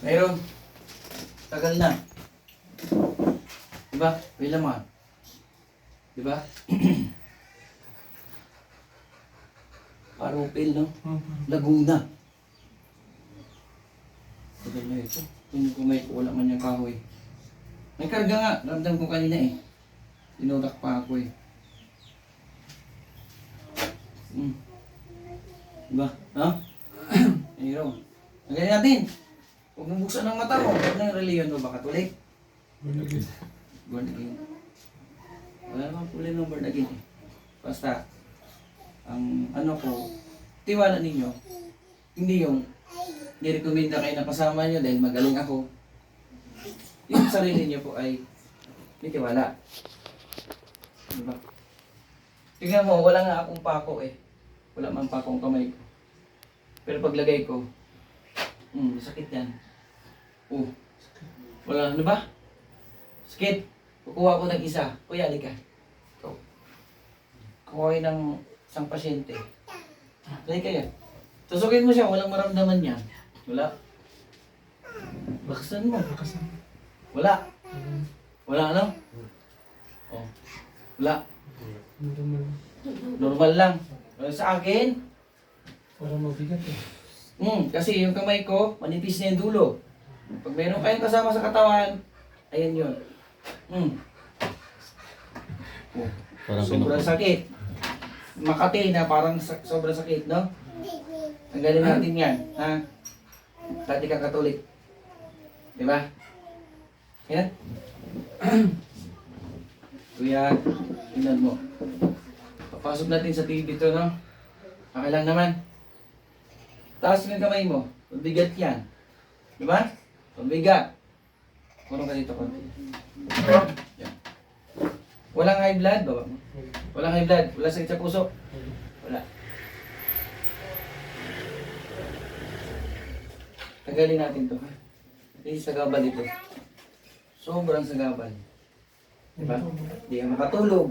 Mayroon. Tagal na. Diba? May laman. Diba? Parupil, no? Laguna. Tagal na ito. Kung may wala man yung kahoy. May karga nga. Ramdam ko kanina eh. Tinudak pa ako eh. Diba? Ha? Mayroon. Lagyan natin. Huwag mong buksan ang mata mo. Huwag na yung reliyon mo. Baka tulik. Born again. Wala namang problema ng born again eh. Basta, ang ano ko, tiwala ninyo, hindi yung nirekomenda kayo na kasama nyo dahil magaling ako. Yung sarili nyo po ay may tiwala. Diba? Tingnan mo, wala nga akong pako eh. Wala man pakong kamay ko. Pero paglagay ko, sakit yan. Wala, ano ba? Sakit. Kukuha ko ng isa. Kuya, halika. Ikaw. Kukuha ng isang pasyente. Halika yan. Tusukin mo siya, walang maramdaman niya. Wala. Bakasan mo. Wala. Wala ano? Oh. Wala. Normal lang. Sa akin, Parang mabigat eh. kasi yung kamay ko, manipis na yung dulo. Pag meron kayong kasama sa katawan, ayan yun. Sobrang sakit. Makati na parang sobrang sakit, no? Tanggalin natin yan, ha? Dati kang Katolik. Diba? Yan. Kuya, tingnan mo. Papasok natin sa TV to, no? Okay lang naman. Taas yung kamay mo. Mabigat yan. Diba? Mabigat. Kurong ka dito konti. Yan. Walang high blood, baba mo. Walang high blood. Wala sakit sa puso. Wala. Tagalin natin to, ha? Hindi sagabal ito. Sobrang sagabal. Diba? Hindi ka makatulog.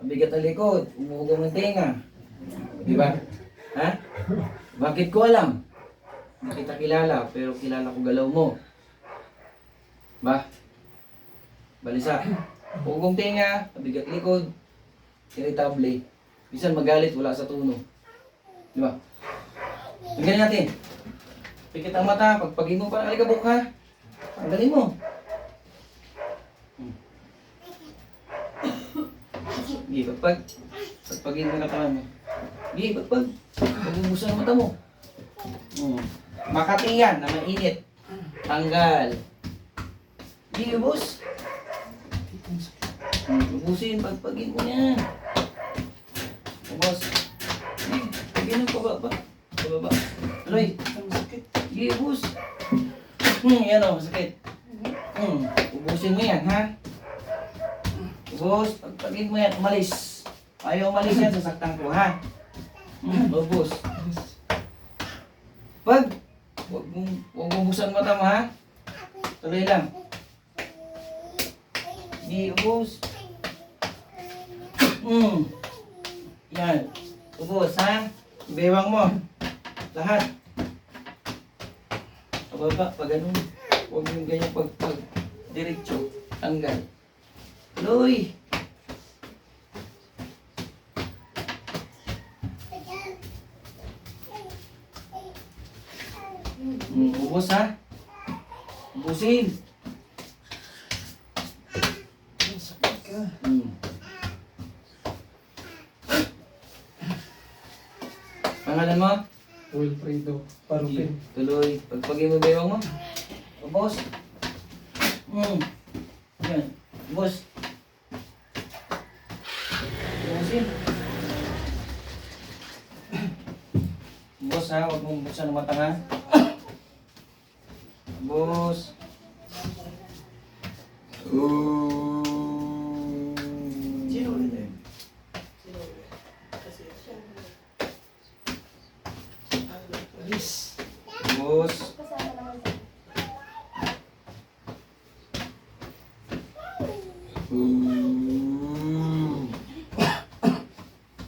Mabigat ang likod. Umuugong ang tenga. Diba? Ha? Bakit ko alam? Hindi kita kilala, pero kilala ko galaw mo. Ba? Balisa. Ugong tenga, mabigat likod, irritable. Bisan magalit, wala sa tuno. Diba? Tingnan natin. Pikit ang mata, pagpagin mo pa, alikabok ha. Tanggalin mo. Hindi, pagpagin mo na ka mo. Hindi, pagbubusan ang mata mo. Makati yan na mainit. Tanggal. Hindi, ubos. Ubusin, pagpagin mo yan. Ubos. Pagin ang pababa. Pababa. Aloy, masakit. Hindi, ubos. Yan o, masakit. Ubusin mo yan, ha? Ubos, pagpagin mo yan, umalis. Ayaw umalis yan, sasaktan ko, ha? Ubos. Huwag mong buksan mata mo, ha? Tuloy lang. Di, ubos. Yan. Ubos, ha? Bewang mo. Lahat. Pababa, pag ganun. Huwag yung ganyan pag diretso. Tanggal. Tuloy. Ubos, ha? Ubusin. Sakit ka. Pangalan mo? Wilfredo Parupin. Tuloy. Pagpagin mo bewang mo. Ubos. Yan. Ubos. Ubusin. Ubos, ha? Huwag mong buksan ang mata, ha? Ubos. Sino ulit eh? Alis. Ubos.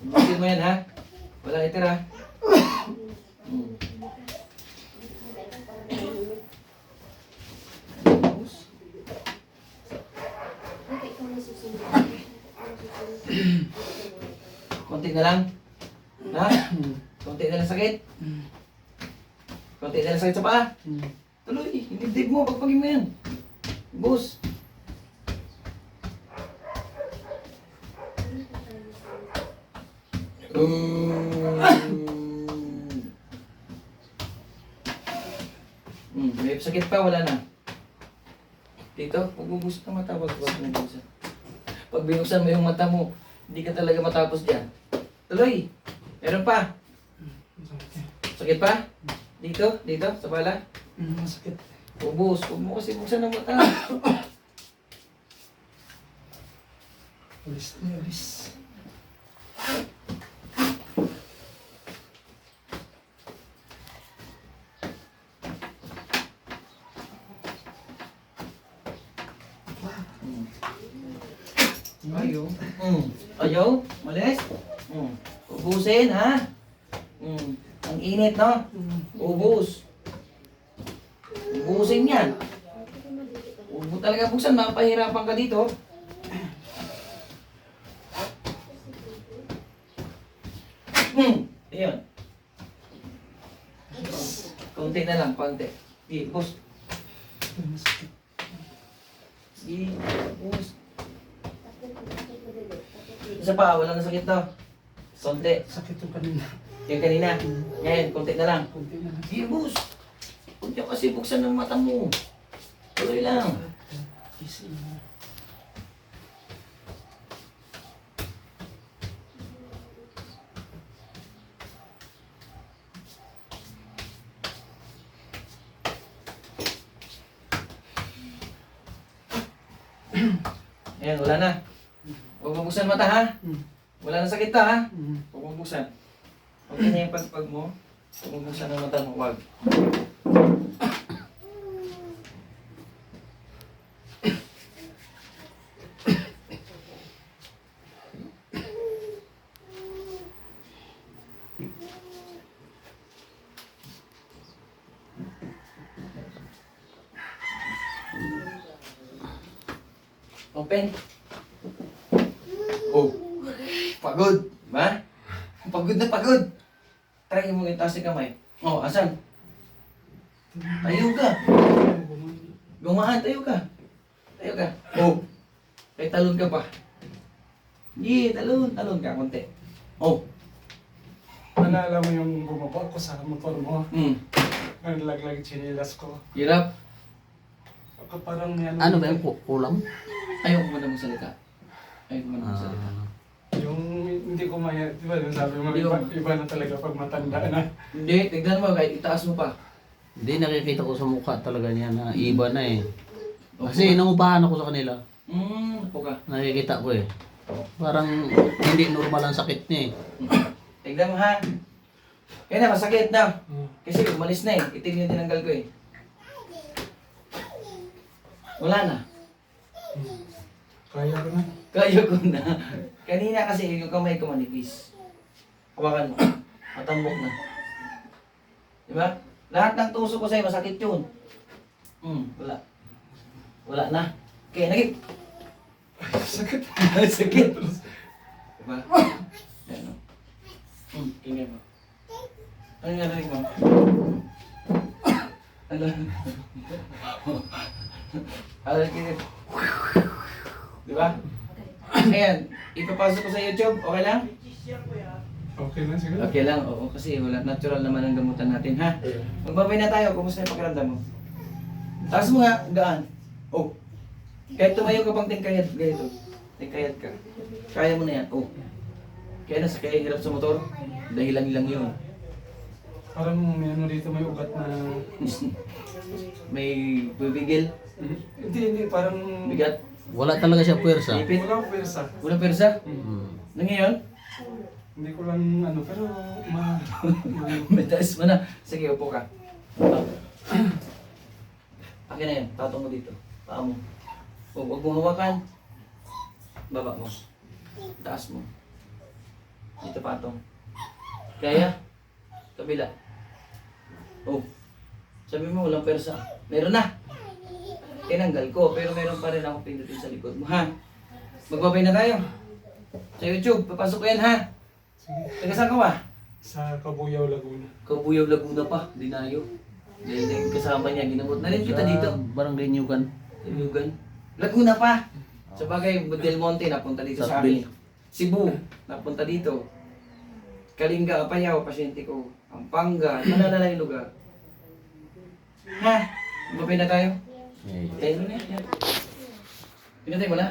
Ubusin mo yan, ha? Wala itira. Konti na lang. Ha? Konti na lang sakit. Konti na lang sakit sa paa. Tuloy, dibdib mo, pagpagin mo yan. Boss. May sakit pa, wala na. Dito, pag bubusat ang mata, wag binuksan. Pag binuksan mo yung mata mo, hindi ka talaga matapos dyan. Tuloy. Meron pa. Sakit pa? Dito, sa bala. Masakit. Ubus, huwag mo kasi buksan ang mata. Ulis na ulis. Ayaw. Ayaw? Malis? Ubusin, ha? Ang init, no? Ubus. Ubusin yan. Huwag mo talaga buksan, mapahirapan ka dito. Ayan. Konti na lang, konti. Sige, bus. Masakit. Sige, bus. Isa pa, wala na sakit to. Konti. Sakit yung kanina. Yung kanina. Ngayon, konti na lang. Kunti na lang. Sige, bus. Huwag niyo kasi buksan ng mata mo. Tuloy lang. Gising na. Ayan, wala na. Huwag mo buksan mata, ha? Wala na sakit ta, ha? Huwag mo buksan. Okay na yung pagpag mo. Huwag mo buksan ang mata mo, huwag. Open. Oh. Pagod. Ba? Pagod na pagod. Try mo itaas yung kamay. Oh, asan? Tayo ka. Gumaan, tayo ka. Tayo ka. Oh. Kay talon ka pa. Hindi, talon. Talon ka, konti. Oh. Naalala mo yung bumaba ko sa motor mo? Ang laglag chinilas ko. Hirap. Ako parang may Ano ba yung kulam? Ayaw ko muna magsalita. Ayaw ko muna magsalita. Yung hindi ko maya, di ba yung sabi mo, iba na talaga pag matanda na. Hindi, tignan mo kahit itaas mo pa. Hindi, nakikita ko sa mukha talaga niya na iba na eh. Kasi nangupahan ako sa kanila. Upo ka. Nakikita ko eh. Parang hindi normal ang sakit niya eh. Tignan mo ha. Kaya na, masakit na. Kasi umalis na eh. Itim yung tinanggal ko eh. Wala na. Kaya ko na. Kaya ko na. Kanina kasi yung kamay ko manipis. Hawakan mo. Matambok na. Diba? Lahat ng tuso ko sa'yo, masakit yun. Wala. Wala na. Kaya naging... Sakit. Sakit. Diba? Ayan o. Tingnan mo. Ano nga narinig mo? Ano? Ano narinig? Diba? Ayan, ipapasok ko sa YouTube, okay lang? Okay na siguro. Okay lang, oo, kasi wala, natural naman ang gamutan natin, ha? Magbabay na tayo, kumusta yung pakiramdam mo? Taas mo nga, gaan. Oh. Kahit tumayo ka pang tingkayad, ganito. Tingkayad ka. Kaya mo na yan, oh. Kaya nasa kaya hirap sa motor, dahilan lang yun. Parang may ano dito, may ugat na... May bibigil, Hindi, parang... bigat, Wala talaga siya puwersa. ipit, Walang pwersa. walang persa. Na ngayon, Hindi ko lang ano, pero may taas mo na. Sige, upo ka. Akin na yan, tatong mo dito. Paa mo. Huwag mo hawakan. Baba mo. Taas mo. Dito patong. Kaya? Kabila. Oh. Sabi mo, walang persa. Meron na. Tinanggal ko, pero meron pa rin ako pindutin sa likod mo, ha? Magbabay na tayo. Sa YouTube, papasok ko yan, ha? Taga saan ka ba? Sa Cabuyao, Laguna. Kabuyaw, Laguna pa, dinayo. Dahil kasama niya, ginamot na rin kita dito. Barangay Nyugan. Ilugan. Laguna pa. Sa bagay, Del Monte, napunta dito sa amin. Cebu, napunta dito. Kalinga, Apayao, pasyente ko. Pampanga, malala yung lugar. Ha? Mabay na tayo? Eh, Tayo na yan. Pinatay mo na?